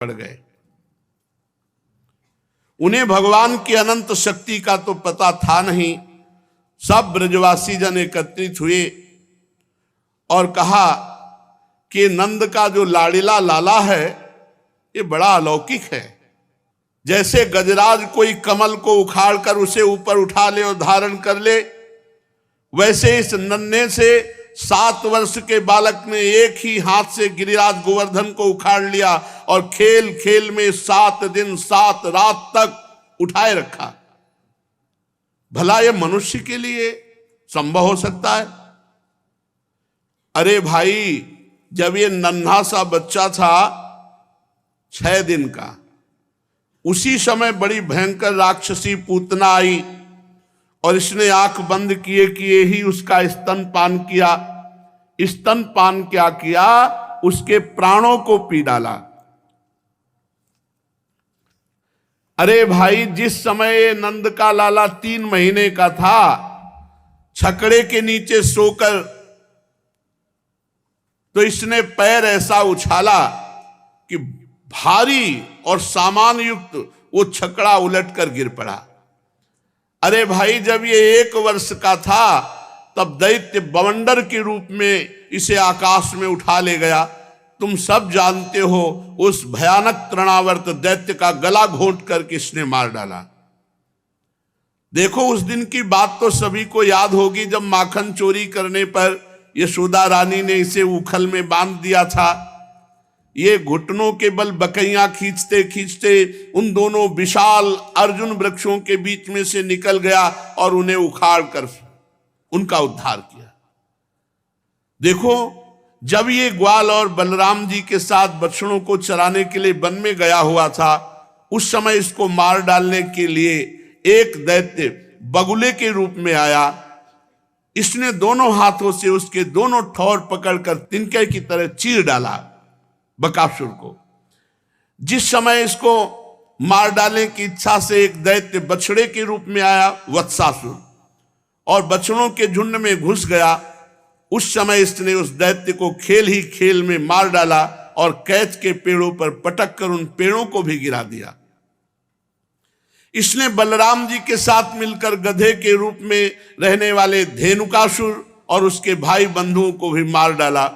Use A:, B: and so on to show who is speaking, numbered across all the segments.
A: पड़ गए। उन्हें भगवान की अनंत शक्ति का तो पता था नहीं। सब ब्रजवासी जन एकत्रित हुए और कहा कि नंद का जो लाड़िला लाला है ये बड़ा अलौकिक है। जैसे गजराज कोई कमल को उखाड़कर उसे ऊपर उठा ले और धारण कर ले, वैसे इस नन्हे से 7 वर्ष के बालक ने एक ही हाथ से गिरिराज गोवर्धन को उखाड़ लिया और खेल खेल में 7 दिन 7 रात तक उठाए रखा। भला ये मनुष्य के लिए संभव हो सकता है? अरे भाई, जब ये नन्हा सा बच्चा था 6 दिन का, उसी समय बड़ी भयंकर राक्षसी पूतना आई और इसने आंख बंद किए किए ही उसका स्तनपान किया। स्तनपान क्या किया? उसके प्राणों को पी डाला। अरे भाई, जिस समय नंद का लाला 3 महीने का था, छकड़े के नीचे सोकर तो इसने पैर ऐसा उछाला कि भारी और सामान युक्त वो छकड़ा उलटकर गिर पड़ा। अरे भाई, जब ये 1 वर्ष का था तब दैत्य बवंडर के रूप में इसे आकाश में उठा ले गया। तुम सब जानते हो, उस भयानक तृणावर्त दैत्य का गला घोंट करके इसने मार डाला। देखो, उस दिन की बात तो सभी को याद होगी जब माखन चोरी करने पर यशोदा रानी ने इसे उखल में बांध दिया था। ये घुटनों के बल बकैयां खींचते खींचते उन दोनों विशाल अर्जुन वृक्षों के बीच में से निकल गया और उन्हें उखाड़ कर उनका उद्धार किया। देखो, जब ये ग्वाल और बलराम जी के साथ बछड़ों को चराने के लिए वन में गया हुआ था, उस समय इसको मार डालने के लिए एक दैत्य बगुले के रूप में आया। इसने दोनों हाथों से उसके दोनों ठौर पकड़कर तिनके की तरह चीर डाला बकासुर को। जिस समय इसको मार डालने की इच्छा से एक दैत्य बछड़े के रूप में आया, वत्सासुर, और बछड़ों के झुंड में घुस गया, उस समय इसने उस दैत्य को खेल ही खेल में मार डाला और कैच के पेड़ों पर पटक कर उन पेड़ों को भी गिरा दिया। इसने बलराम जी के साथ मिलकर गधे के रूप में रहने वाले धेनुकासुर और उसके भाई बंधुओं को भी मार डाला।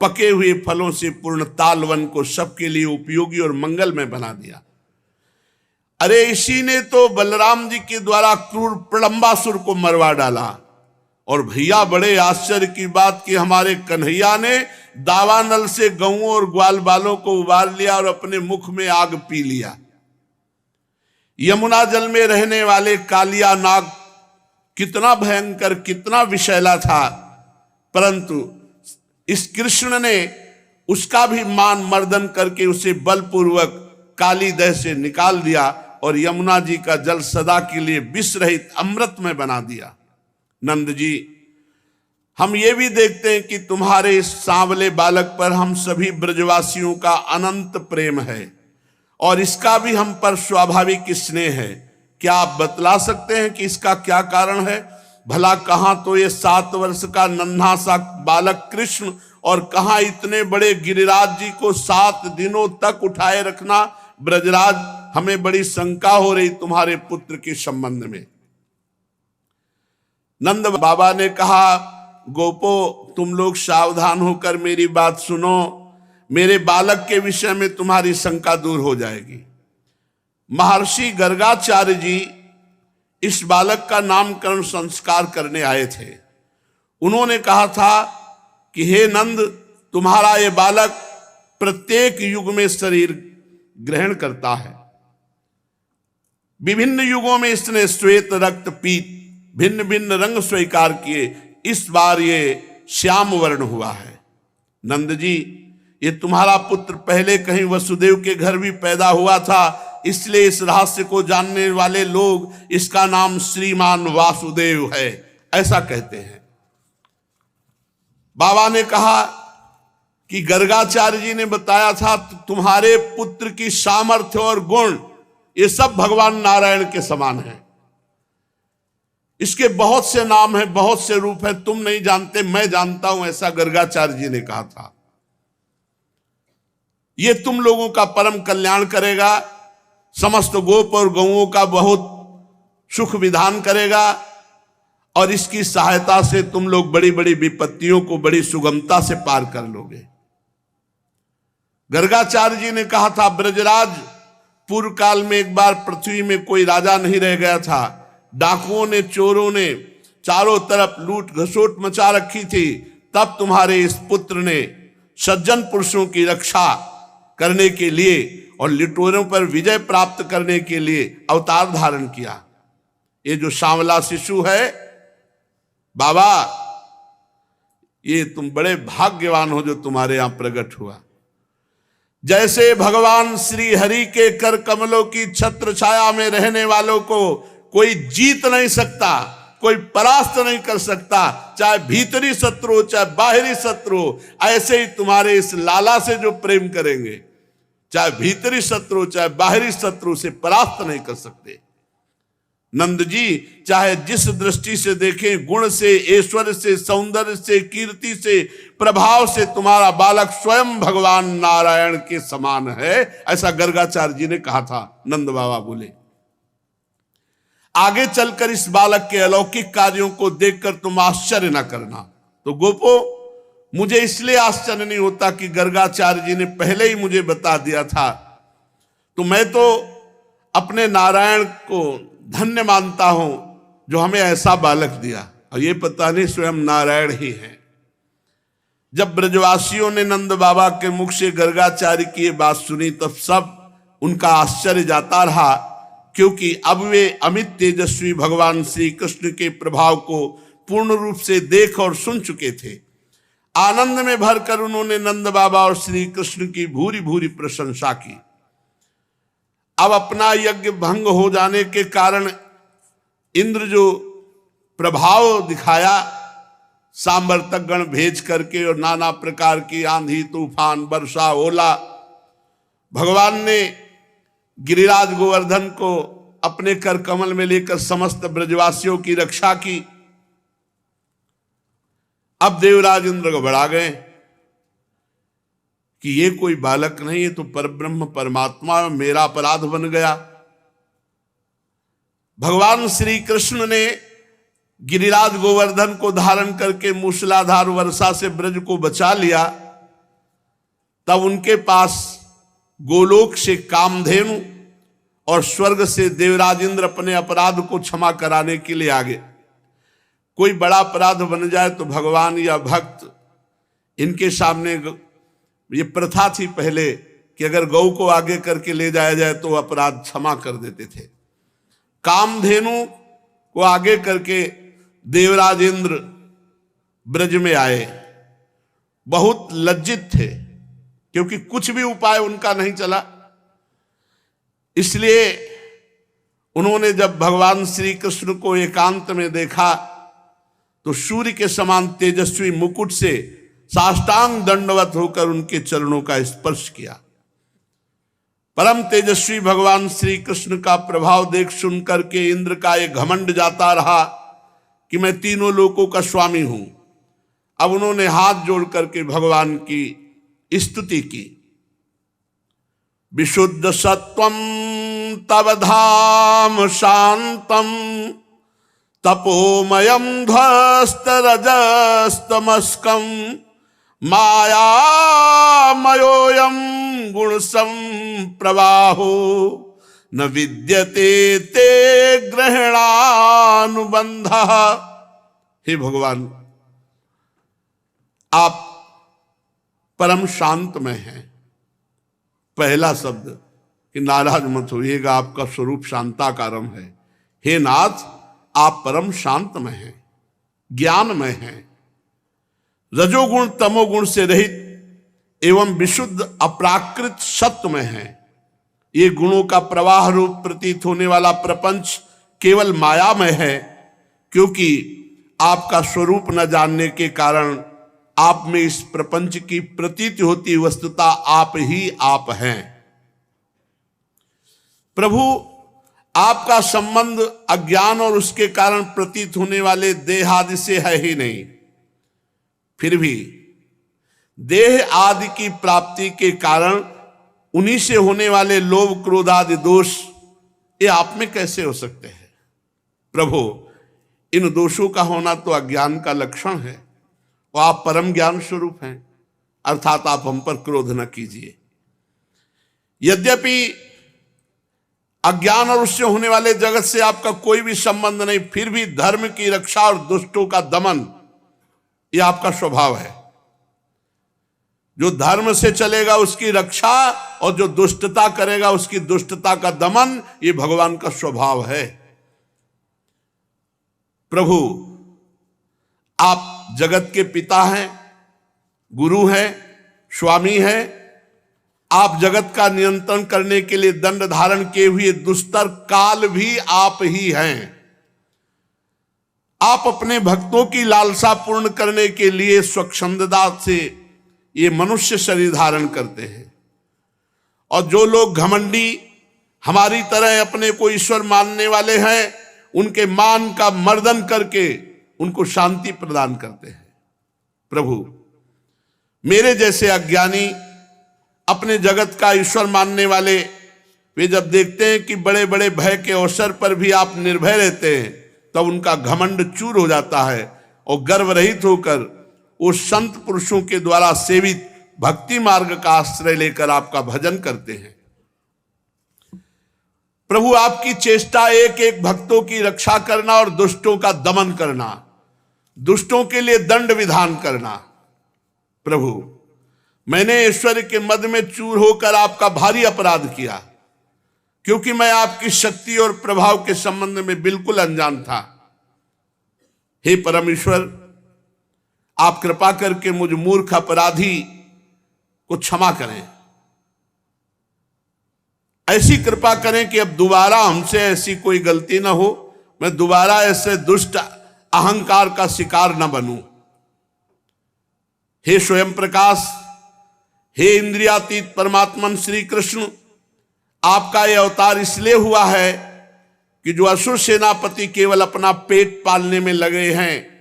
A: पके हुए फलों से पूर्ण तालवन को सबके लिए उपयोगी और मंगलमय बना दिया। अरे, इसी ने तो बलराम जी के द्वारा क्रूर प्रलंबासुर को मरवा डाला। और भैया, बड़े आश्चर्य की बात कि हमारे कन्हैया ने दावानल से गऊं और ग्वाल बालों को उबार लिया और अपने मुख में आग पी लिया। यमुना जल में रहने वाले कालिया नाग कितना भयंकर, कितना विषैला था, परंतु इस कृष्ण ने उसका भी मान मर्दन करके उसे बलपूर्वक काली दह से निकाल दिया और यमुना जी का जल सदा के लिए विष रहित अमृतमय बना दिया। नंद जी, हम ये भी देखते हैं कि तुम्हारे इस सांवले बालक पर हम सभी ब्रजवासियों का अनंत प्रेम है और इसका भी हम पर स्वाभाविक स्नेह है। क्या आप बतला सकते हैं कि इसका क्या कारण है? भला कहां तो ये 7 वर्ष का नन्हा सा बालक कृष्ण और कहां इतने बड़े गिरिराज जी को 7 दिनों तक उठाए रखना। ब्रजराज, हमें बड़ी शंका हो रही तुम्हारे पुत्र के संबंध में। नंद बाबा ने कहा, गोपो, तुम लोग सावधान होकर मेरी बात सुनो। मेरे बालक के विषय में तुम्हारी शंका दूर हो जाएगी। महर्षि गर्गाचार्य जी इस बालक का नामकरण संस्कार करने आए थे। उन्होंने कहा था कि हे नंद, तुम्हारा ये बालक प्रत्येक युग में शरीर ग्रहण करता है। विभिन्न युगों में इसने श्वेत, रक्त, पीत भिन्न भिन्न रंग स्वीकार किए। इस बार ये श्याम वर्ण हुआ है। नंद जी, ये तुम्हारा पुत्र पहले कहीं वसुदेव के घर भी पैदा हुआ था, इसलिए इस रहस्य को जानने वाले लोग इसका नाम श्रीमान वासुदेव है, ऐसा कहते हैं। बाबा ने कहा कि गर्गाचार्य जी ने बताया था तुम्हारे पुत्र की सामर्थ्य और गुण ये सब भगवान नारायण के समान है। इसके बहुत से नाम हैं, बहुत से रूप हैं, तुम नहीं जानते, मैं जानता हूं, ऐसा गर्गाचार्य जी ने कहा था। ये तुम लोगों का परम कल्याण करेगा, समस्त गोप और गौओं का बहुत सुख विधान करेगा, और इसकी सहायता से तुम लोग बड़ी बड़ी विपत्तियों को बड़ी सुगमता से पार कर लोगे। गर्गाचार्य जी ने कहा था, ब्रजराज पूर्व काल में एक बार पृथ्वी में कोई राजा नहीं रह गया था, डाकुओं ने, चोरों ने चारों तरफ लूट घसोट मचा रखी थी, तब तुम्हारे इस पुत्र ने सज्जन पुरुषों की रक्षा करने के लिए और लिटोरों पर विजय प्राप्त करने के लिए अवतार धारण किया। ये जो सांवला शिशु है बाबा, ये तुम बड़े भाग्यवान हो जो तुम्हारे यहां प्रकट हुआ। जैसे भगवान श्री हरि के कर कमलों की छत्र छाया में रहने वालों को कोई जीत नहीं सकता, कोई परास्त नहीं कर सकता, चाहे भीतरी शत्रु हो चाहे बाहरी शत्रु हो, ऐसे ही तुम्हारे इस लाला से जो प्रेम करेंगे, चाहे भीतरी शत्रु हो चाहे बाहरी शत्रु से परास्त नहीं कर सकते। नंद जी चाहे जिस दृष्टि से देखें, गुण से, ऐश्वर्य से, सौंदर्य से, कीर्ति से, प्रभाव से तुम्हारा बालक स्वयं भगवान नारायण के समान है, ऐसा गर्गाचार्य जी ने कहा था। नंद बाबा बोले आगे चलकर इस बालक के अलौकिक कार्यों को देखकर तुम आश्चर्य न करना। तो गोपो, मुझे इसलिए आश्चर्य नहीं होता कि गर्गाचार्य जी ने पहले ही मुझे बता दिया था, तो मैं तो अपने नारायण को धन्य मानता हूं जो हमें ऐसा बालक दिया, और ये पता नहीं स्वयं नारायण ही है। जब ब्रजवासियों ने नंद बाबा के मुख से गर्गाचार्य की ये बात सुनी, तब सब उनका आश्चर्य जाता रहा, क्योंकि अब वे अमित तेजस्वी भगवान श्री कृष्ण के प्रभाव को पूर्ण रूप से देख और सुन चुके थे। आनंद में भरकर उन्होंने नंद बाबा और श्री कृष्ण की भूरी भूरी प्रशंसा की। अब अपना यज्ञ भंग हो जाने के कारण इंद्र जो प्रभाव दिखाया, सांवर्तक गण भेज करके और नाना प्रकार की आंधी तूफान वर्षा ओला, भगवान ने गिरिराज गोवर्धन को अपने कर कमल में लेकर समस्त ब्रजवासियों की रक्षा की। अब देवराज इंद्र घबरा गए कि ये कोई बालक नहीं, ये तो परब्रह्म परमात्मा, मेरा अपराध बन गया। भगवान श्री कृष्ण ने गिरिराज गोवर्धन को धारण करके मूसलाधार वर्षा से ब्रज को बचा लिया। तब उनके पास गोलोक से कामधेनु और स्वर्ग से देवराज इंद्र अपने अपराध को क्षमा कराने के लिए आ गए। कोई बड़ा अपराध बन जाए तो भगवान या भक्त इनके सामने, ये प्रथा थी पहले कि अगर गौ को आगे करके ले जाया जाए तो अपराध क्षमा कर देते थे। कामधेनु को आगे करके देवराज इंद्र ब्रज में आए, बहुत लज्जित थे क्योंकि कुछ भी उपाय उनका नहीं चला। इसलिए उन्होंने जब भगवान श्री कृष्ण को एकांत में देखा तो सूर्य के समान तेजस्वी मुकुट से साष्टांग दंडवत होकर उनके चरणों का स्पर्श किया। परम तेजस्वी भगवान श्री कृष्ण का प्रभाव देख सुनकर के इंद्र का एक घमंड जाता रहा कि मैं तीनों लोकों का स्वामी हूं। अब उन्होंने हाथ जोड़ करके भगवान की स्तुति की। विशुद्ध सत्वम तव धाम शांतम तपोमयम ध्वस्त रजस्तमस्कम मायामयोऽयं गुणसं प्रवाहो न विद्यते ते ग्रहणानुबंधः। हे भगवान, आप परम शांत में हैं। पहला शब्द कि नाराज मत होइएगा, आपका स्वरूप शांताकारम है। हे नाथ, आप परम शांत में हैं, ज्ञान में हैं, रजोगुण तमोगुण से रहित एवं विशुद्ध अपराकृत सत्व में हैं। ये गुणों का प्रवाह रूप प्रतीत होने वाला प्रपंच केवल माया में है, क्योंकि आपका स्वरूप न जानने के कारण आप में इस प्रपंच की प्रतीति होती, वस्तुता आप ही आप हैं। प्रभु, आपका संबंध अज्ञान और उसके कारण प्रतीत होने वाले देह आदि से है ही नहीं। फिर भी देह आदि की प्राप्ति के कारण उन्हीं से होने वाले लोभ क्रोध आदि दोष ये आप में कैसे हो सकते हैं? प्रभु, इन दोषों का होना तो अज्ञान का लक्षण है और आप परम ज्ञान स्वरूप हैं, अर्थात आप हम पर क्रोध न कीजिए। यद्यपि अज्ञान और उससे होने वाले जगत से आपका कोई भी संबंध नहीं, फिर भी धर्म की रक्षा और दुष्टों का दमन यह आपका स्वभाव है। जो धर्म से चलेगा उसकी रक्षा और जो दुष्टता करेगा उसकी दुष्टता का दमन, ये भगवान का स्वभाव है। प्रभु, आप जगत के पिता हैं, गुरु हैं, स्वामी हैं। आप जगत का नियंत्रण करने के लिए दंड धारण किए हुए दुस्तर काल भी आप ही हैं। आप अपने भक्तों की लालसा पूर्ण करने के लिए स्वच्छंदता से ये मनुष्य शरीर धारण करते हैं। और जो लोग घमंडी हमारी तरह अपने को ईश्वर मानने वाले हैं, उनके मान का मर्दन करके उनको शांति प्रदान करते हैं। प्रभु, मेरे जैसे अज्ञानी अपने जगत का ईश्वर मानने वाले, वे जब देखते हैं कि बड़े बड़े भय के अवसर पर भी आप निर्भय रहते हैं, तब उनका घमंड चूर हो जाता है और गर्व रहित होकर वो संत पुरुषों के द्वारा सेवित भक्ति मार्ग का आश्रय लेकर आपका भजन करते हैं। प्रभु, आपकी चेष्टा एक एक भक्तों की रक्षा करना और दुष्टों का दमन करना, दुष्टों के लिए दंड विधान करना। प्रभु, मैंने ऐश्वर्य के मद में चूर होकर आपका भारी अपराध किया, क्योंकि मैं आपकी शक्ति और प्रभाव के संबंध में बिल्कुल अनजान था। हे परमेश्वर, आप कृपा करके मुझ मूर्ख अपराधी को क्षमा करें। ऐसी कृपा करें कि अब दोबारा हमसे ऐसी कोई गलती ना हो, मैं दोबारा ऐसे दुष्ट अहंकार का शिकार न बनूं। हे स्वयं प्रकाश, हे इंद्रियातीत परमात्मन श्री कृष्ण, आपका यह अवतार इसलिए हुआ है कि जो असुर सेनापति केवल अपना पेट पालने में लगे हैं,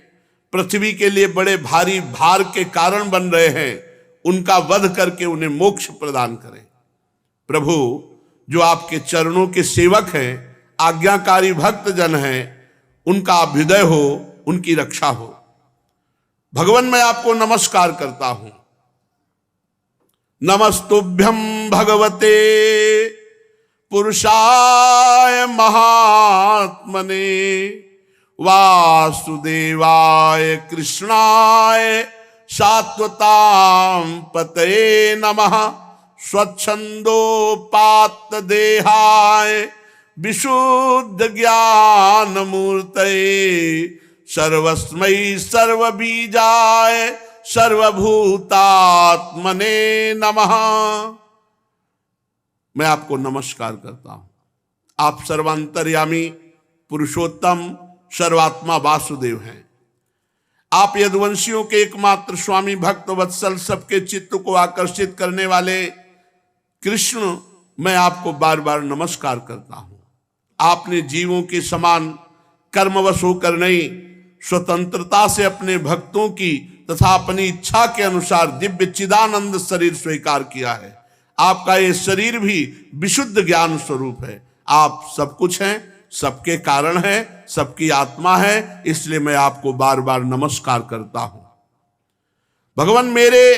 A: पृथ्वी के लिए बड़े भारी भार के कारण बन रहे हैं, उनका वध करके उन्हें मोक्ष प्रदान करें। प्रभु, जो आपके चरणों के सेवक हैं, आज्ञाकारी भक्त जन हैं, उनका अभ्युदय हो, उनकी रक्षा हो। भगवान, मैं आपको नमस्कार करता हूं। नमस्तुभ्यं भगवते पुरुषाय महात्मने वासुदेवाय कृष्णाय सात्वतां पतये नमः। स्वच्छंदोपात्त देहाय विशुद्ध ज्ञान मूर्तये सर्वस्मै सर्वबीजाय सर्वभूतात्मने नमः। मैं आपको नमस्कार करता हूं। आप सर्वांतर्यामी पुरुषोत्तम सर्वात्मा वासुदेव हैं। आप यदुवंशियों के एकमात्र स्वामी भक्त वत्सल, सबके चित्त को आकर्षित करने वाले कृष्ण, मैं आपको बार बार नमस्कार करता हूं। आपने जीवों के समान कर्मवश होकर नहीं, स्वतंत्रता से अपने भक्तों की तथा अपनी इच्छा के अनुसार दिव्य चिदानंद शरीर स्वीकार किया है। आपका ये शरीर भी विशुद्ध ज्ञान स्वरूप है। आप सब कुछ हैं, सबके कारण है, सबकी आत्मा है, इसलिए मैं आपको बार बार नमस्कार करता हूं। भगवान, मेरे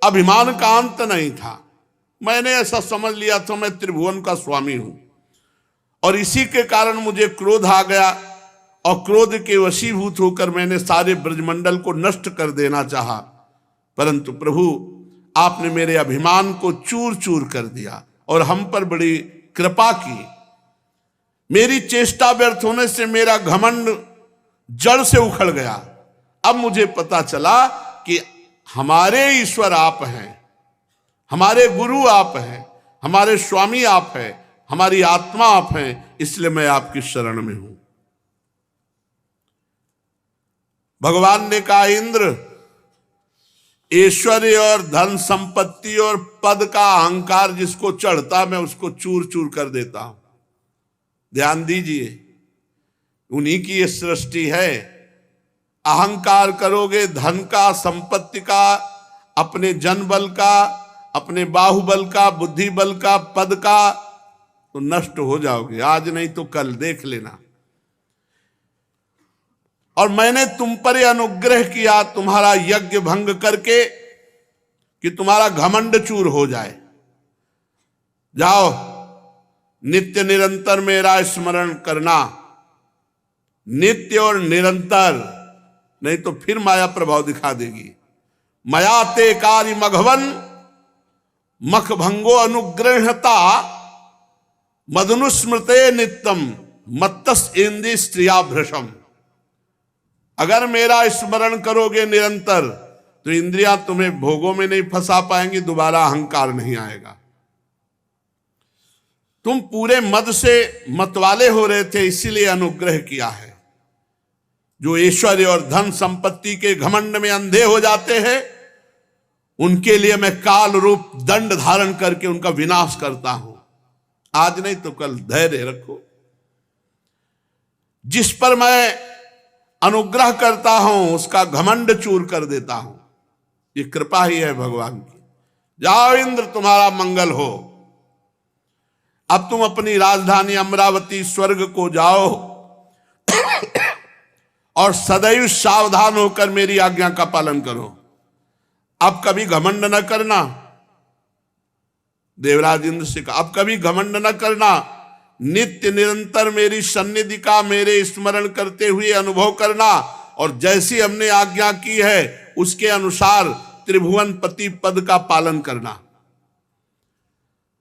A: अभिमान का अंत नहीं था। मैंने ऐसा समझ लिया था मैं त्रिभुवन का स्वामी हूं, और इसी के कारण मुझे क्रोध आ गया, और क्रोध के वशीभूत होकर मैंने सारे ब्रजमंडल को नष्ट कर देना चाहा। परंतु प्रभु, आपने मेरे अभिमान को चूर चूर कर दिया और हम पर बड़ी कृपा की। मेरी चेष्टा व्यर्थ होने से मेरा घमंड जड़ से उखड़ गया। अब मुझे पता चला कि हमारे ईश्वर आप हैं, हमारे गुरु आप हैं, हमारे स्वामी आप हैं, हमारी आत्मा आप हैं, इसलिए मैं आपकी शरण में हूं। भगवान ने कहा, इंद्र, ऐश्वर्य और धन संपत्ति और पद का अहंकार जिसको चढ़ता, मैं उसको चूर चूर कर देता हूं। ध्यान दीजिए, उन्हीं की ये सृष्टि है। अहंकार करोगे धन का, संपत्ति का, अपने जन बल का, अपने बाहुबल का, बुद्धि बल का, पद का, तो नष्ट हो जाओगे, आज नहीं तो कल, देख लेना। और मैंने तुम पर यह अनुग्रह किया तुम्हारा यज्ञ भंग करके कि तुम्हारा घमंड चूर हो जाए। जाओ, नित्य निरंतर मेरा स्मरण करना, नित्य और निरंतर, नहीं तो फिर माया प्रभाव दिखा देगी। मया ते कार्य मघवन मख भंगो अनुग्रहता मदनुस्मृते नित्यम मत्तस इंद्रिय स्त्रिया भ्रशम। अगर मेरा स्मरण करोगे निरंतर तो इंद्रियां तुम्हें भोगों में नहीं फंसा पाएंगी, दोबारा अहंकार नहीं आएगा। तुम पूरे मद से मतवाले हो रहे थे, इसीलिए अनुग्रह किया है। जो ऐश्वर्य और धन संपत्ति के घमंड में अंधे हो जाते हैं, उनके लिए मैं काल रूप दंड धारण करके उनका विनाश करता हूं। आज नहीं तो कल धैर्य रखो। जिस पर मैं अनुग्रह करता हूं उसका घमंड चूर कर देता हूं। ये कृपा ही है भगवान की। जाओ इंद्र, तुम्हारा मंगल हो। अब तुम अपनी राजधानी अमरावती स्वर्ग को जाओ और सदैव सावधान होकर मेरी आज्ञा का पालन करो। अब कभी घमंड न करना। देवराज इंद्र से कहा, अब कभी घमंड न करना, नित्य निरंतर मेरी सन्निधि का, मेरे स्मरण करते हुए अनुभव करना, और जैसी हमने आज्ञा की है उसके अनुसार त्रिभुवन पति पद का पालन करना।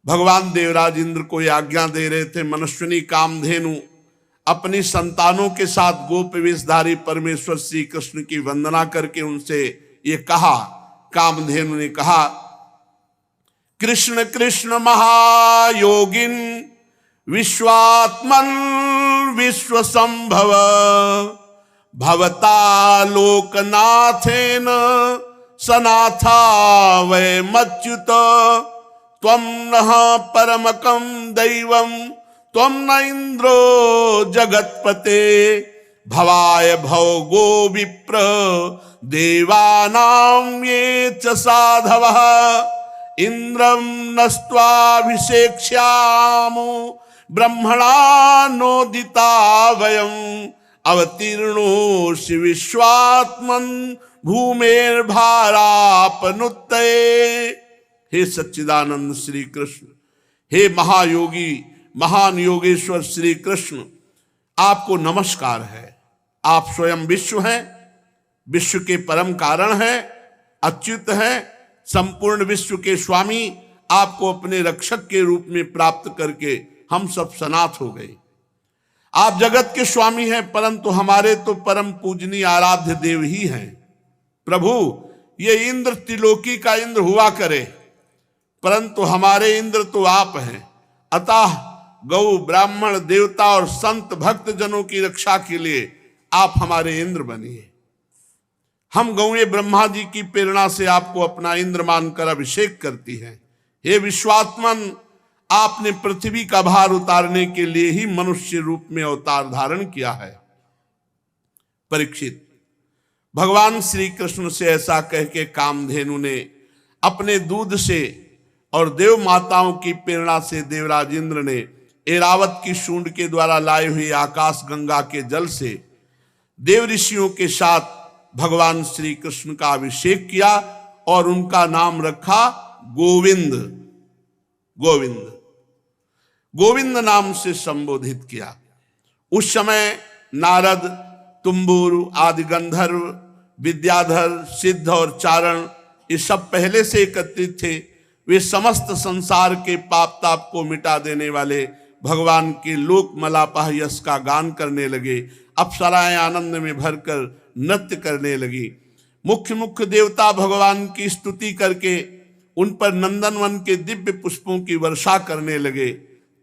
A: भगवान देवराज इंद्र को यह आज्ञा दे रहे थे। मनस्विनी कामधेनु अपनी संतानों के साथ गोप वेशधारी परमेश्वर श्री कृष्ण की वंदना करके उनसे ये कहा। कामधेनु ने कहा, कृष्ण कृष्ण महायोगिन विश्वात्मन विश्व संभव भवता लोकनाथेन सनाथा वै मच्युत त्वं नः परमकं दैवं त्वं न इन्द्रो जगत्पते भवाय भोगो विप्र देवानां ये च साधवः इंद्रं नस्त्वाभिषेक्ष्यामो ब्रह्मणा नोदिता वयं अवतीर्णोऽसि विश्वात्मन् भूमेर्भारापनुत्ते। हे सच्चिदानंद श्री कृष्ण, हे महायोगी महान योगेश्वर श्री कृष्ण, आपको नमस्कार है। आप स्वयं विश्व हैं, विश्व के परम कारण हैं, अच्युत हैं, संपूर्ण विश्व के स्वामी। आपको अपने रक्षक के रूप में प्राप्त करके हम सब सनाथ हो गए। आप जगत के स्वामी हैं, परंतु हमारे तो परम पूजनीय आराध्य देव ही हैं। प्रभु, ये इंद्र त्रिलोकी का इंद्र हुआ करे, परंतु हमारे इंद्र तो आप हैं। अतः गौ ब्राह्मण देवता और संत भक्त जनों की रक्षा के लिए आप हमारे इंद्र बनिए। हम गौएं ब्रह्मा जी की प्रेरणा से आपको अपना इंद्र मानकर अभिषेक करती हैं। हे विश्वात्मन, आपने पृथ्वी का भार उतारने के लिए ही मनुष्य रूप में अवतार धारण किया है। परीक्षित, भगवान श्री कृष्ण से ऐसा कह के कामधेनु ने अपने दूध से और देव माताओं की प्रेरणा से देवराज इंद्र ने ऐरावत की सूंड के द्वारा लाए हुए आकाश गंगा के जल से देव ऋषियों के साथ भगवान श्री कृष्ण का अभिषेक किया और उनका नाम रखा गोविंद। गोविंद गोविंद नाम से संबोधित किया। उस समय नारद, तुम्बुरु आदि गंधर्व, विद्याधर, सिद्ध और चारण ये सब पहले से एकत्रित थे। वे समस्त संसार के पाप ताप को मिटा देने वाले भगवान के लोक मलापह यश का गान करने लगे। अप्सराएं आनंद में भरकर नृत्य करने लगी। मुख्य मुख्य देवता भगवान की स्तुति करके उन पर नंदनवन के दिव्य पुष्पों की वर्षा करने लगे।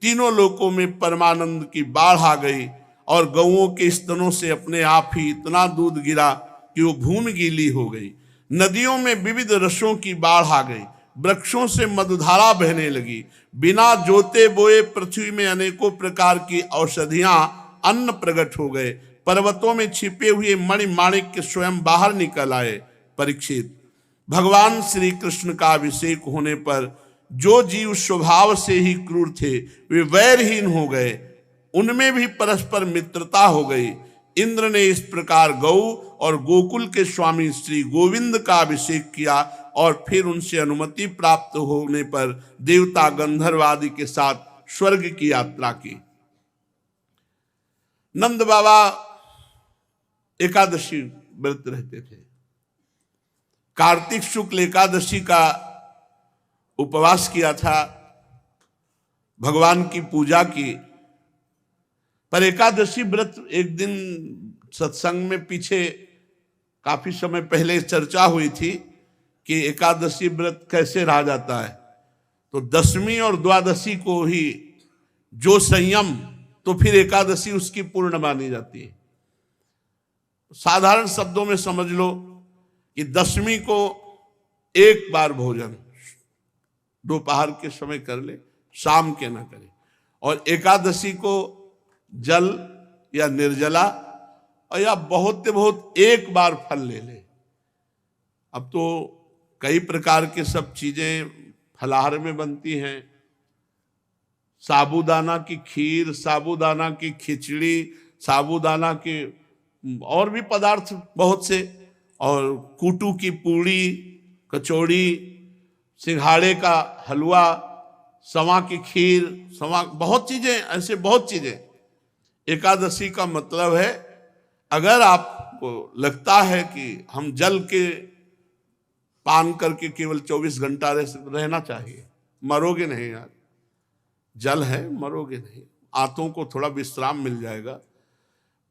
A: तीनों लोकों में परमानंद की बाढ़ आ गई और गौओं के स्तनों से अपने आप ही इतना दूध गिरा कि वो भूमि गीली हो गई। नदियों में विविध रसों की बाढ़ आ गई। वृक्षों से मधुधारा बहने लगी। बिना जोते बोए पृथ्वी में अनेकों प्रकार की औषधियां, अन्न प्रकट हो गए। पर्वतों में छिपे हुए मणि माणिक्य स्वयं बाहर निकल आए। परीक्षित, भगवान श्री कृष्ण का अभिषेक होने पर जो जीव स्वभाव से ही क्रूर थे वे वैरहीन हो गए, उनमें भी परस्पर मित्रता हो गई। इंद्र ने इस प्रकार गौ और गोकुल के स्वामी श्री गोविंद का अभिषेक किया और फिर उनसे अनुमति प्राप्त होने पर देवता गंधर्व आदि के साथ स्वर्ग की यात्रा की। नंद बाबा एकादशी व्रत रहते थे। कार्तिक शुक्ल एकादशी का उपवास किया था, भगवान की पूजा की। पर एकादशी व्रत एक दिन सत्संग में पीछे काफी समय पहले चर्चा हुई थी कि एकादशी व्रत कैसे रहा जाता है। तो दशमी और द्वादशी को ही जो संयम, तो फिर एकादशी उसकी पूर्ण मानी जाती है। साधारण शब्दों में समझ लो कि दशमी को एक बार भोजन दोपहर के समय कर ले, शाम के ना करे, और एकादशी को जल या निर्जला और या बहुत से बहुत एक बार फल ले ले। अब तो कई प्रकार के सब चीजें फलाहार में बनती हैं, साबूदाना की खीर, साबूदाना की खिचड़ी, साबूदाना के और भी पदार्थ बहुत से, और कूटू की पूड़ी, कचौड़ी, सिंघाड़े का हलवा, सवा की खीर, सवा, बहुत चीजें, ऐसे बहुत चीजें। एकादशी का मतलब है, अगर आपको लगता है कि हम जल के पान करके केवल 24 घंटा रहना चाहिए, मरोगे नहीं यार, जल है, मरोगे नहीं, आंतों को थोड़ा विश्राम मिल जाएगा।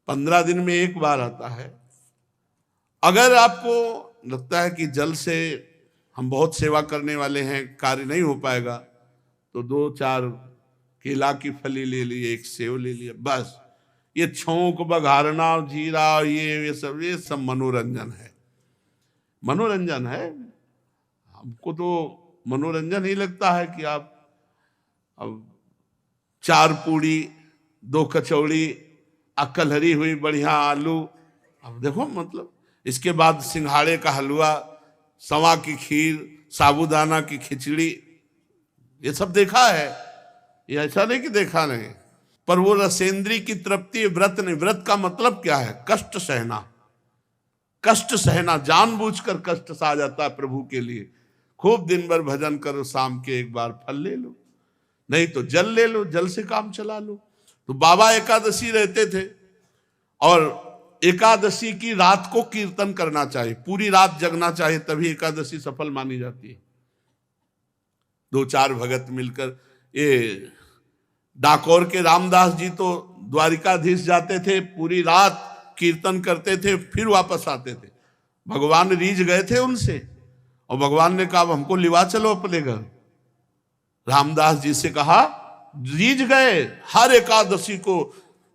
A: 15 दिन में एक बार आता है। अगर आपको लगता है कि जल से हम बहुत सेवा करने वाले हैं, कार्य नहीं हो पाएगा, तो 2-4 केला की फली ले लिए, एक सेव ले लिया, बस। ये छौंक बघारना, जीरा, ये सब मनोरंजन है, मनोरंजन है। हमको तो मनोरंजन ही लगता है कि आप अब 4 पूड़ी, 2 कचौड़ी, अकलहरी हुई बढ़िया आलू, अब देखो मतलब, इसके बाद सिंघाड़े का हलवा, सवा की खीर, साबूदाना की खिचड़ी, ये सब देखा है, ये ऐसा नहीं कि देखा नहीं। पर वो रसेंद्री की तृप्ति व्रत नहीं। व्रत का मतलब क्या है? कष्ट सहना, कष्ट सहना, जानबूझकर कष्ट सहा जाता है प्रभु के लिए। खूब दिन भर भजन करो, शाम के एक बार फल ले लो, नहीं तो जल ले लो, जल से काम चला लो। तो बाबा एकादशी रहते थे, और एकादशी की रात को कीर्तन करना चाहिए, पूरी रात जगना चाहिए, तभी एकादशी सफल मानी जाती है। 2-4 भगत मिलकर, ये डाकोर के रामदास जी तो द्वारिकाधीश जाते थे, पूरी रात कीर्तन करते थे, फिर वापस आते थे। भगवान रीझ गए थे उनसे, और भगवान ने कहा हमको लिवा चलो अपने घर। रामदास जी से कहा, रीझ गए, हर एकादशी को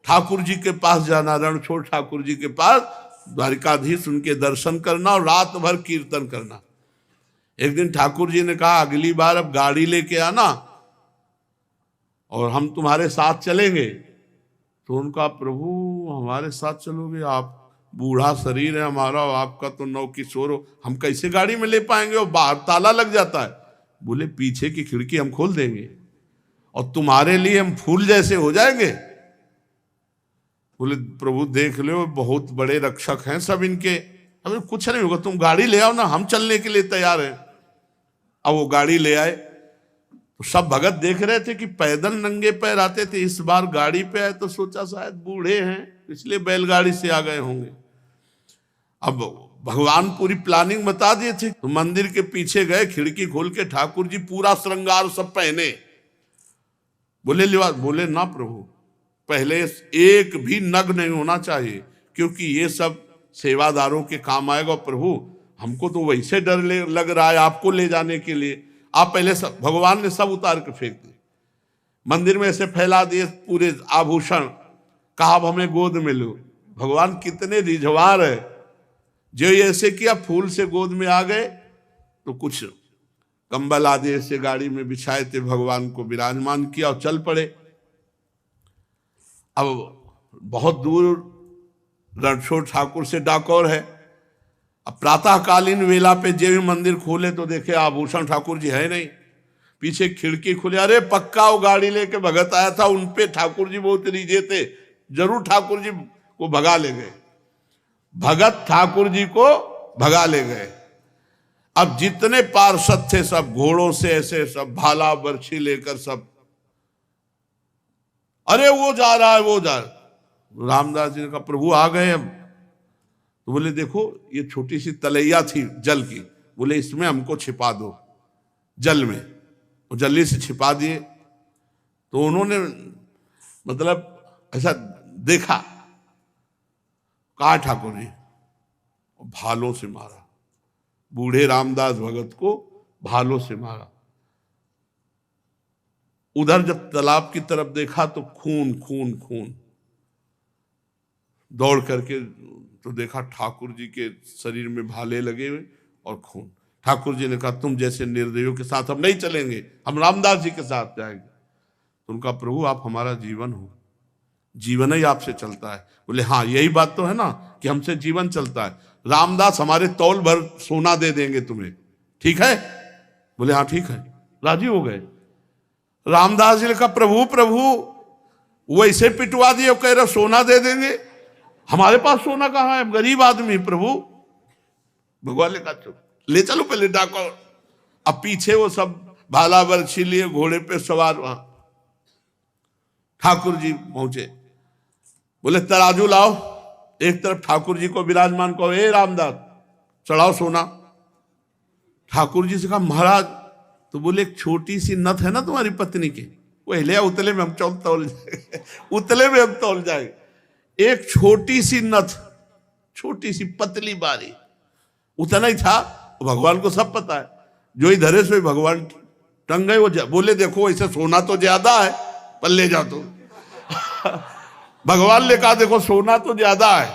A: ठाकुर जी के पास जाना, रणछोड़ ठाकुर जी के पास, द्वारिकाधीश उनके दर्शन करना और रात भर कीर्तन करना। एक दिन ठाकुर जी ने कहा, अगली बार अब गाड़ी लेके आना और हम तुम्हारे साथ चलेंगे। तो उनका, प्रभु हमारे साथ चलोगे? आप बूढ़ा शरीर है हमारा, आपका तो नौ किशोर हो, हम कैसे गाड़ी में ले पाएंगे, और बाहर ताला लग जाता है। बोले पीछे की खिड़की हम खोल देंगे और तुम्हारे लिए हम फूल जैसे हो जाएंगे। बोले प्रभु देख लो, बहुत बड़े रक्षक हैं सब इनके, अभी कुछ नहीं होगा, तुम गाड़ी ले आओ ना, हम चलने के लिए तैयार हैं। अब वो गाड़ी ले आए, तो सब भगत देख रहे थे कि पैदल नंगे पैर आते थे, इस बार गाड़ी पे आए तो सोचा शायद बूढ़े हैं इसलिए बैलगाड़ी से आ गए होंगे। अब भगवान पूरी प्लानिंग बता दिए थे, तो मंदिर के पीछे गए, खिड़की खोल के ठाकुर जी पूरा श्रृंगार सब पहने। बोले लिबास, बोले ना प्रभु, पहले एक भी नग नहीं होना चाहिए, क्योंकि ये सब सेवादारों के काम आएगा। प्रभु हमको तो वैसे डर लग रहा है आपको ले जाने के लिए, आप पहले सब। भगवान ने सब उतार के फेंक दिए, मंदिर में ऐसे फैला दिए पूरे आभूषण, कहा अब हमें गोद में लो। भगवान कितने रिझवार है, जो ऐसे किया, फूल से गोद में आ गए, तो कुछ कंबल आदि ऐसे गाड़ी में बिछाए थे, भगवान को विराजमान किया और चल पड़े। अब बहुत दूर रणछोड़ ठाकुर से डाकोर है, अब प्रातःकालीन वेला पे जे मंदिर खोले तो देखे आभूषण ठाकुर जी है नहीं, पीछे खिड़की खुले, अरे पक्का वो गाड़ी लेके भगत आया था, उनपे ठाकुर जी बहुत रीझे थे, जरूर ठाकुर जी को भगा ले गए। भगत ठाकुर जी को भगा ले गए। अब जितने पार्षद थे सब घोड़ों से ऐसे सब भाला बर्छी लेकर सब, अरे वो जा रहा है वो जा रहा है। रामदास जी ने कहा प्रभु आ गए हम। तो बोले देखो ये छोटी सी तलैया थी जल की, बोले इसमें हमको छिपा दो जल में, वो जल्दी से छिपा दिए। तो उन्होंने मतलब ऐसा देखा, कहा ठाकुर जी, भालों से मारा, बूढ़े रामदास भगत को भालों से मारा। उधर जब तालाब की तरफ देखा तो खून खून खून, दौड़ करके तो देखा ठाकुर जी के शरीर में भाले लगे हुए और खून। ठाकुर जी ने कहा तुम जैसे निर्दयियों के साथ हम नहीं चलेंगे, हम रामदास जी के साथ जाएंगे। तो उनका प्रभु आप हमारा जीवन हो, जीवन ही आपसे चलता है। बोले हाँ यही बात तो है ना कि हमसे जीवन चलता है, रामदास हमारे तौल भर सोना दे देंगे तुम्हें, ठीक है? बोले हाँ ठीक है, राजी हो गए। रामदास जी ने कहा प्रभु प्रभु वो ऐसे पिटवा दिए, कह रहे सोना दे देंगे, हमारे पास सोना कहाँ है, गरीब आदमी प्रभु। भगवान ने कहा ले चलो पहले डाको। अब पीछे वो सब भाला बर्छी लिए घोड़े पे सवार, वहां ठाकुर जी पहुंचे। बोले तराजू लाओ, एक तरफ ठाकुर जी को विराजमान कहो, ए रामदास चढ़ाओ सोना। ठाकुर जी से कहा महाराज, तो बोले एक छोटी सी नथ है ना तुम्हारी पत्नी की, वो हिले उतले में हम तौल जाएंगे, उतले में हम तौल जाएंगे। एक छोटी सी नथ, छोटी सी पतली बारी, उतना ही था। भगवान को सब पता है, जो इधर से भगवान टंग गए। वो बोले देखो ऐसे सोना तो ज्यादा है, पर ले जा तो। भगवान ने कहा देखो सोना तो ज्यादा है,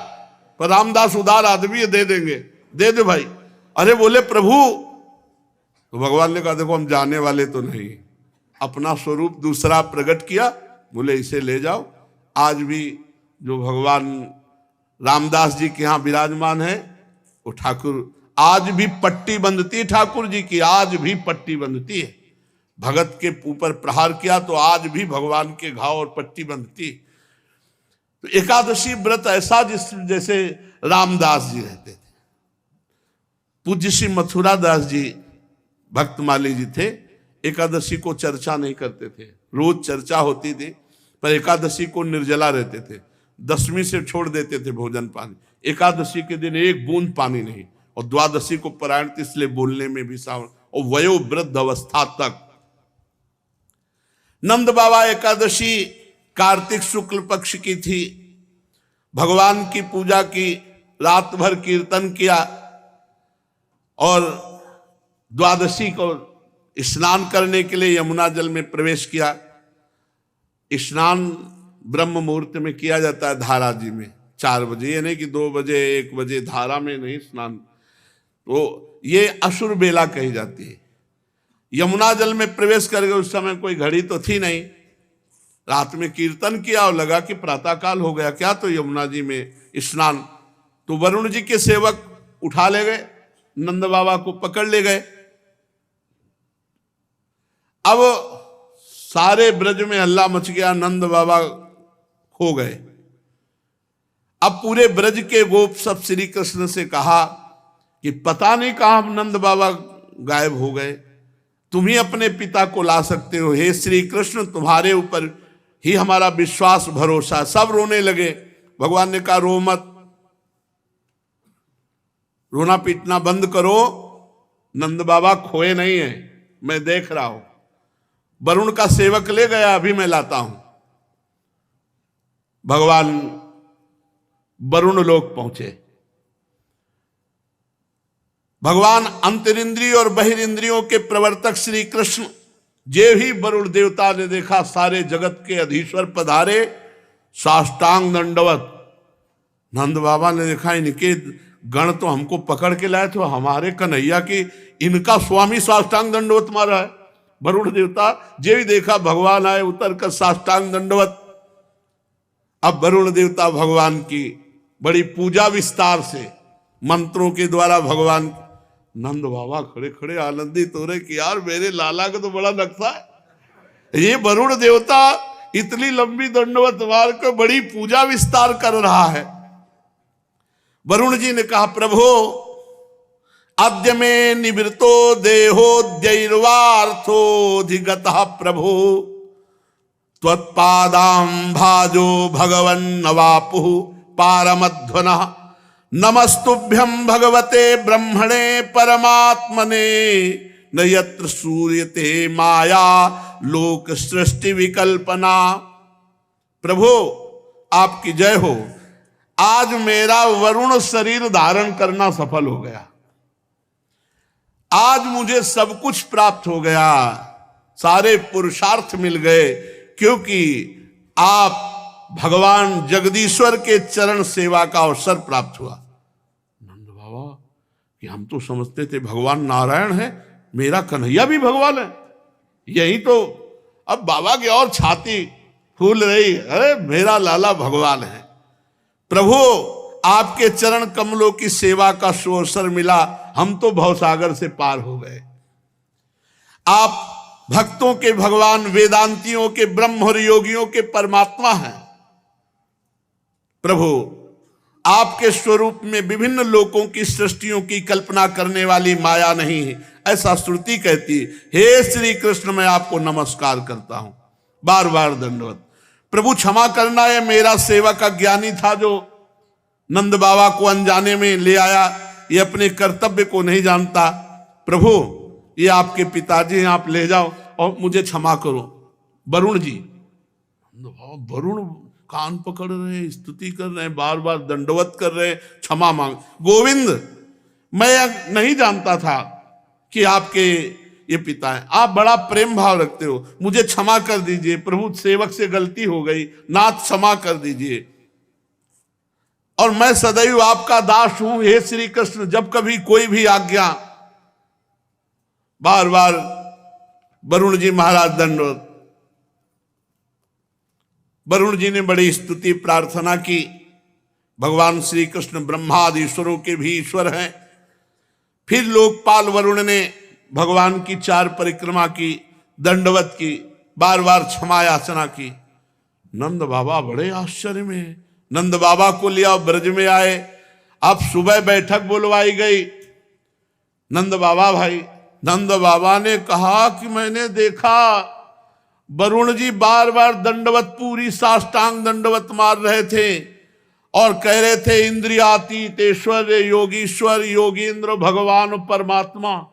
A: पर रामदास उदार आदमी है, दे देंगे, दे दे भाई। अरे बोले प्रभु, तो भगवान ने कहा देखो हम जाने वाले तो नहीं, अपना स्वरूप दूसरा प्रकट किया। बोले इसे ले जाओ। आज भी जो भगवान रामदास जी के यहाँ विराजमान है वो ठाकुर, आज भी पट्टी बंधती ठाकुर जी की, आज भी पट्टी बंधती है। भगत के ऊपर प्रहार किया तो आज भी भगवान के घाव और पट्टी बंधती। तो एकादशी व्रत ऐसा जैसे रामदास जी रहते थे। पूज्य श्री मथुरा दास जी भक्तमाली जी थे, एकादशी को चर्चा नहीं करते थे, रोज चर्चा होती थी, पर एकादशी को निर्जला रहते थे। दशमी से छोड़ देते थे भोजन पानी, एकादशी के दिन एक बूंद पानी नहीं, और द्वादशी को परायण, इसलिए बोलने में भी सावन, और वयोवृद्ध अवस्था तक। नंद बाबा एकादशी कार्तिक शुक्ल पक्ष की थी, भगवान की पूजा की, रात भर कीर्तन किया, और द्वादशी को स्नान करने के लिए यमुना जल में प्रवेश किया। स्नान ब्रह्म मुहूर्त में किया जाता है धारा जी में 4 बजे, ये नहीं कि 2 बजे 1 बजे, धारा में नहीं स्नान। तो ये असुर बेला कही जाती है। यमुना जल में प्रवेश कर गए, उस समय कोई घड़ी तो थी नहीं, रात में कीर्तन किया और लगा कि प्रातःकाल हो गया क्या, तो यमुना जी में स्नान। तो वरुण जी के सेवक उठा ले गए, नंद बाबा को पकड़ ले गए। अब सारे ब्रज में हल्ला मच गया, नंद बाबा खो गए। अब पूरे ब्रज के गोप सब श्री कृष्ण से कहा कि पता नहीं कहां नंद बाबा गायब हो गए, तुम ही अपने पिता को ला सकते हो, हे श्री कृष्ण तुम्हारे ऊपर ही हमारा विश्वास भरोसा। सब रोने लगे। भगवान ने कहा रो मत, रोना पीटना बंद करो, नंद बाबा खोए नहीं है, मैं देख रहा हूं। वरुण का सेवक ले गया, अभी मैं लाता हूं। भगवान वरुण लोक पहुंचे। भगवान अंतरिंद्रिय और बहिरिंद्रियों के प्रवर्तक श्री कृष्ण, जे ही वरुण देवता ने देखा, सारे जगत के अधीश्वर पधारे, साष्टांग दंडवत। नंद बाबा ने देखा इनके गण तो हमको पकड़ के लाए, तो हमारे कन्हैया की इनका स्वामी साष्टांग दंडवत मारा है। वरुण देवता जे ही देखा भगवान आए, उतर कर साष्टांग दंडवत। अब वरुण देवता भगवान की बड़ी पूजा विस्तार से, मंत्रों के द्वारा भगवान। नंद बाबा खड़े खड़े आनंदित हो रहे कि यार मेरे लाला का तो बड़ा नक्शा है। ये वरुण देवता इतनी लंबी दंडवत मार कर बड़ी पूजा विस्तार कर रहा है। वरुण जी ने कहा प्रभु अद्य में निवृत्तो देहोद्यैर्वार्थोऽधिगतः प्रभु त्वत्पादां भाजो भगवन् नवापुः पारमध्वनः नमस्तुभ्यं भगवते ब्रह्मणे परमात्मने न यत्र सूर्यते माया लोक सृष्टि विकल्पना। प्रभु आपकी जय हो। आज मेरा वरुण शरीर धारण करना सफल हो गया। आज मुझे सब कुछ प्राप्त हो गया, सारे पुरुषार्थ मिल गए, क्योंकि आप भगवान जगदीश्वर के चरण सेवा का अवसर प्राप्त हुआ। नंद बाबा कि हम तो समझते थे भगवान नारायण है, मेरा कन्हैया भी भगवान है। यही तो अब बाबा की और छाती फूल रही, अरे मेरा लाला भगवान है। प्रभु आपके चरण कमलों की सेवा का सुअवसर मिला, हम तो भवसागर से पार हो गए। आप भक्तों के भगवान, वेदांतियों के ब्रह्म और योगियों के परमात्मा हैं। प्रभु आपके स्वरूप में विभिन्न लोकों की सृष्टियों की कल्पना करने वाली माया नहीं है, ऐसा श्रुति कहती है। हे श्री कृष्ण, मैं आपको नमस्कार करता हूं, बार बार दंडवत। प्रभु क्षमा करना, है मेरा सेवक अज्ञानी था जो नंद बाबा को अनजाने में ले आया, ये अपने कर्तव्य को नहीं जानता। प्रभु ये आपके पिताजी हैं, आप ले जाओ और मुझे क्षमा करो। वरुण जी, वरुण कान पकड़ रहे, स्तुति कर रहे, बार बार दंडवत कर रहे, क्षमा मांग। गोविंद, मैं नहीं जानता था कि आपके ये पिता हैं, आप बड़ा प्रेम भाव रखते हो, मुझे क्षमा कर दीजिए। प्रभु सेवक से गलती हो गई, नाथ क्षमा कर दीजिए, और मैं सदैव आपका दास हूं। हे श्री कृष्ण, जब कभी कोई भी आज्ञा। बार बार वरुण जी महाराज दंडवत। वरुण जी ने बड़ी स्तुति प्रार्थना की। भगवान श्री कृष्ण ब्रह्मादि ईश्वरों के भी ईश्वर हैं। फिर लोकपाल वरुण ने भगवान की 4 परिक्रमा की, दंडवत की, बार बार क्षमा याचना की। नंद बाबा बड़े आश्चर्य में, नंद बाबा को लिया ब्रज में आए। अब सुबह बैठक बुलवाई गई। नंद बाबा भाई, नंद बाबा ने कहा कि मैंने देखा वरुण जी बार बार दंडवत, पूरी साष्टांग दंडवत मार रहे थे और कह रहे थे इंद्रियातीत ऐश्वर्य योगीश्वर योगींद्र भगवान परमात्मा।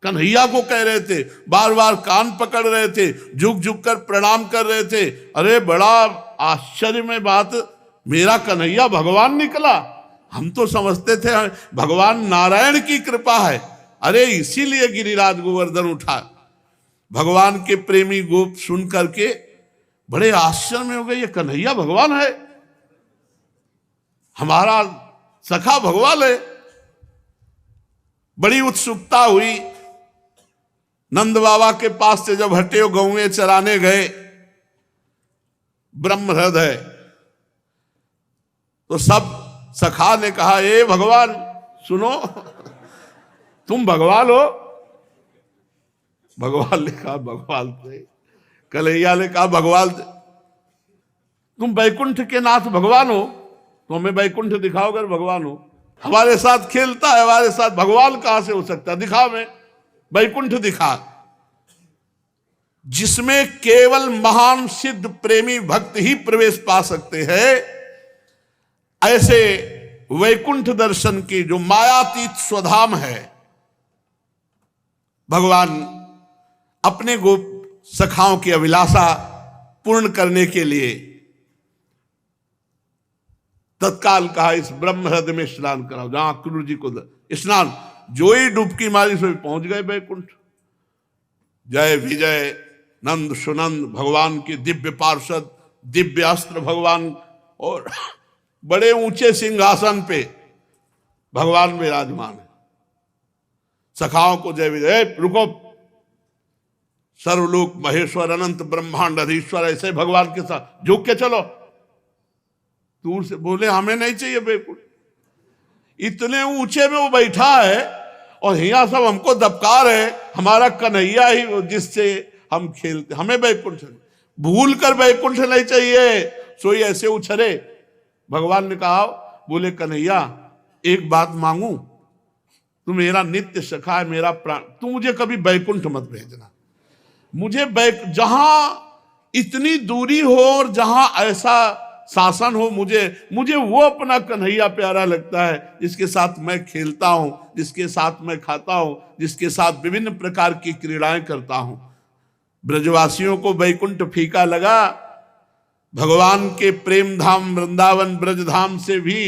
A: कन्हैया को कह रहे थे, बार बार कान पकड़ रहे थे, झुक झुक कर प्रणाम कर रहे थे। अरे बड़ा आश्चर्य में बात, मेरा कन्हैया भगवान निकला। हम तो समझते थे भगवान नारायण की कृपा है। अरे इसीलिए गिरिराज गोवर्धन उठा। भगवान के प्रेमी गोप सुन करके बड़े आश्चर्य में हो गए, ये कन्हैया भगवान है, हमारा सखा भगवान है। बड़ी उत्सुकता हुई। नंद बाबा के पास से जब हटे गौएं चराने गए ब्रह्म हृदय, तो सब सखा ने कहा, ए भगवान सुनो, तुम भगवान हो। भगवान ने कहा भगवान थे। कन्हैया ने कहा भगवान, तुम वैकुंठ के नाथ भगवान हो, तो हमें वैकुंठ दिखाओ अगर भगवान हो। हमारे साथ खेलता है, हमारे साथ भगवान कहां से हो सकता, दिखा, मैं वैकुंठ दिखा, जिसमें केवल महान सिद्ध प्रेमी भक्त ही प्रवेश पा सकते हैं। ऐसे वैकुंठ दर्शन की जो मायातीत स्वधाम है, भगवान अपने गोप सखाओं की अभिलाषा पूर्ण करने के लिए तत्काल कहा इस ब्रह्म हृदय में स्नान कराओ, जहां क्रूर जी को स्नान, जो ही डुबकी मारी से पहुंच गए वैकुंठ। जय विजय नंद सुनंद भगवान के दिव्य पार्षद, दिव्य अस्त्र भगवान, और बड़े ऊंचे सिंहासन पे भगवान विराजमान है। सखाओं को जय विजय, रुको, सर्वलोक महेश्वर अनंत ब्रह्मांड अधीश्वर, ऐसे भगवान के साथ झुक के चलो। दूर से बोले हमें नहीं चाहिए वैकुंठ, इतने ऊंचे में वो बैठा है और यहाँ सब हमको दबका रहे, हमारा कन्हैया ही जिससे हम खेलते, हमें वैकुंठ भूल कर वैकुंठ नहीं चाहिए, सोई ऐसे उछरे। भगवान ने कहा, बोले कन्हैया एक बात मांगू, तू मेरा नित्य सखा है, मेरा प्राण, तू मुझे कभी वैकुंठ मत भेजना। मुझे जहां इतनी दूरी हो और जहां ऐसा शासन हो, मुझे वो अपना कन्हैया प्यारा लगता है जिसके साथ मैं खेलता हूं, जिसके साथ मैं खाता हूं, जिसके साथ विभिन्न प्रकार की क्रीड़ाएं करता हूं। ब्रजवासियों को वैकुंठ फीका लगा। भगवान के प्रेम धाम वृंदावन ब्रजधाम से भी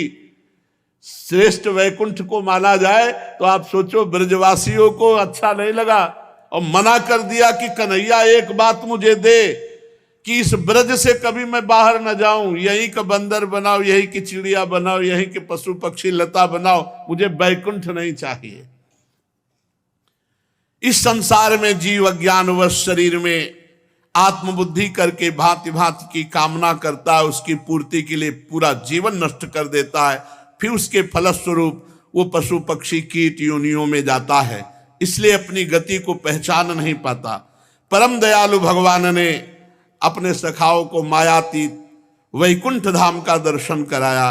A: श्रेष्ठ वैकुंठ को माना जाए तो आप सोचो, ब्रजवासियों को अच्छा नहीं लगा और मना कर दिया कि कन्हैया एक बात मुझे दे कि इस ब्रज से कभी मैं बाहर न जाऊं, यहीं का बंदर बनाओ, यहीं की चिड़िया बनाओ, यहीं के पशु पक्षी लता बनाओ, मुझे वैकुंठ नहीं चाहिए। इस संसार में जीव अज्ञानवश शरीर में आत्मबुद्धि करके भांति भांति की कामना करता है, उसकी पूर्ति के लिए पूरा जीवन नष्ट कर देता है, फिर उसके फलस्वरूप वो पशु पक्षी कीट योनियों में जाता है, इसलिए अपनी गति को पहचान नहीं पाता। परम दयालु भगवान ने अपने सखाओं को मायातीत वैकुंठ धाम का दर्शन कराया।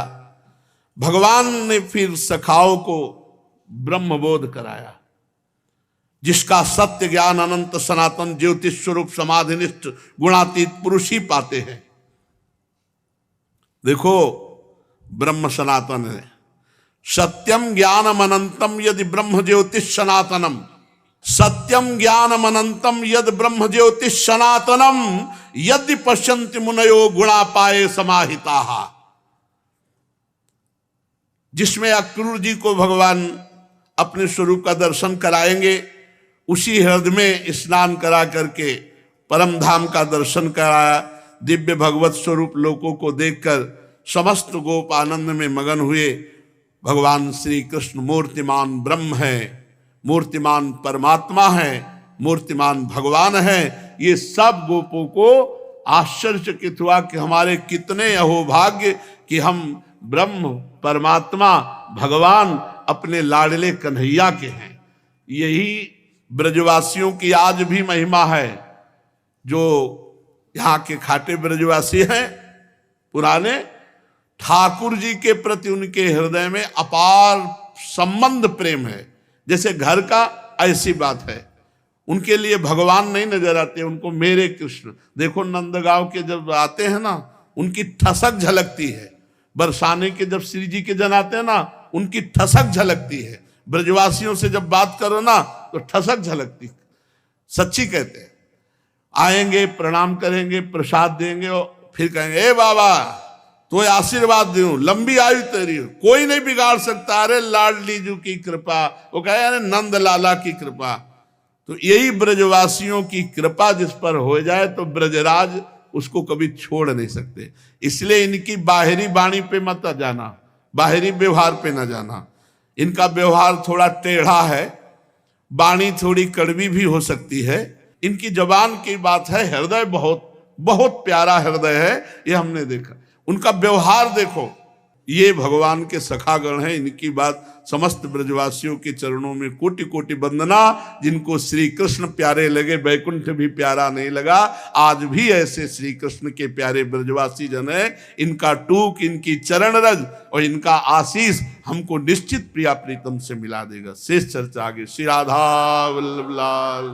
A: भगवान ने फिर सखाओं को ब्रह्मबोध कराया, जिसका सत्य ज्ञान अनंत सनातन ज्योतिष स्वरूप समाधिनिष्ठ गुणातीत पुरुष ही पाते हैं। देखो ब्रह्म सनातन है, सत्यम ज्ञानम अनंतम यदि ब्रह्म ज्योतिष सनातनम, सत्यम ज्ञानम अनंतम यद ब्रह्म ज्योतिष सनातनम यदि पश्यन्ति मुनयो गुणा पाए समाहिता। जिसमें अक्रूर जी को भगवान अपने स्वरूप का दर्शन कराएंगे, उसी हृदय में स्नान करा करके परम धाम का दर्शन कराया। दिव्य भगवत स्वरूप लोगों को देखकर समस्त गोप आनंद में मगन हुए। भगवान श्री कृष्ण मूर्तिमान ब्रह्म है, मूर्तिमान परमात्मा है, मूर्तिमान भगवान है। ये सब गोपों को आश्चर्यचकित हुआ कि हमारे कितने अहोभाग्य कि हम ब्रह्म परमात्मा भगवान अपने लाडले कन्हैया के हैं। यही ब्रजवासियों की आज भी महिमा है। जो यहाँ के खाटे ब्रजवासी हैं पुराने, ठाकुर जी के प्रति उनके हृदय में अपार संबंध प्रेम है, जैसे घर का, ऐसी बात है। उनके लिए भगवान नहीं नजर आते, उनको मेरे कृष्ण। देखो नंदगांव के जब आते हैं ना, उनकी ठसक झलकती है। बरसाने के जब श्री जी के जन आते हैं ना, उनकी ठसक झलकती है। ब्रजवासियों से जब बात करो ना तो ठसक झलकती, सच्ची कहते हैं। आएंगे, प्रणाम करेंगे, प्रसाद देंगे और फिर कहेंगे ए बाबा तो आशीर्वाद दूं, लंबी आयु तेरी, कोई नहीं बिगाड़ सकता। अरे लाडली जू की कृपा, वो कहे अरे नंद लाला की कृपा। तो यही ब्रजवासियों की कृपा जिस पर हो जाए तो ब्रजराज उसको कभी छोड़ नहीं सकते। इसलिए इनकी बाहरी वाणी पे मत जाना, बाहरी व्यवहार पे न जाना। इनका व्यवहार थोड़ा टेढ़ा है, वाणी थोड़ी कड़वी भी हो सकती है। इनकी जबान की बात है, हृदय बहुत बहुत प्यारा हृदय है, ये हमने देखा। उनका व्यवहार देखो, ये भगवान के सखागण हैं। इनकी बात समस्त ब्रजवासियों के चरणों में कोटि कोटि वंदना। जिनको श्री कृष्ण प्यारे लगे, वैकुंठ भी प्यारा नहीं लगा। आज भी ऐसे श्री कृष्ण के प्यारे ब्रजवासी जन है। इनका टूक, इनकी चरण रज और इनका आशीष हमको निश्चित प्रिया प्रीतम से मिला देगा। शेष चर्चा आगे। श्री राधा वल्लभ लाल।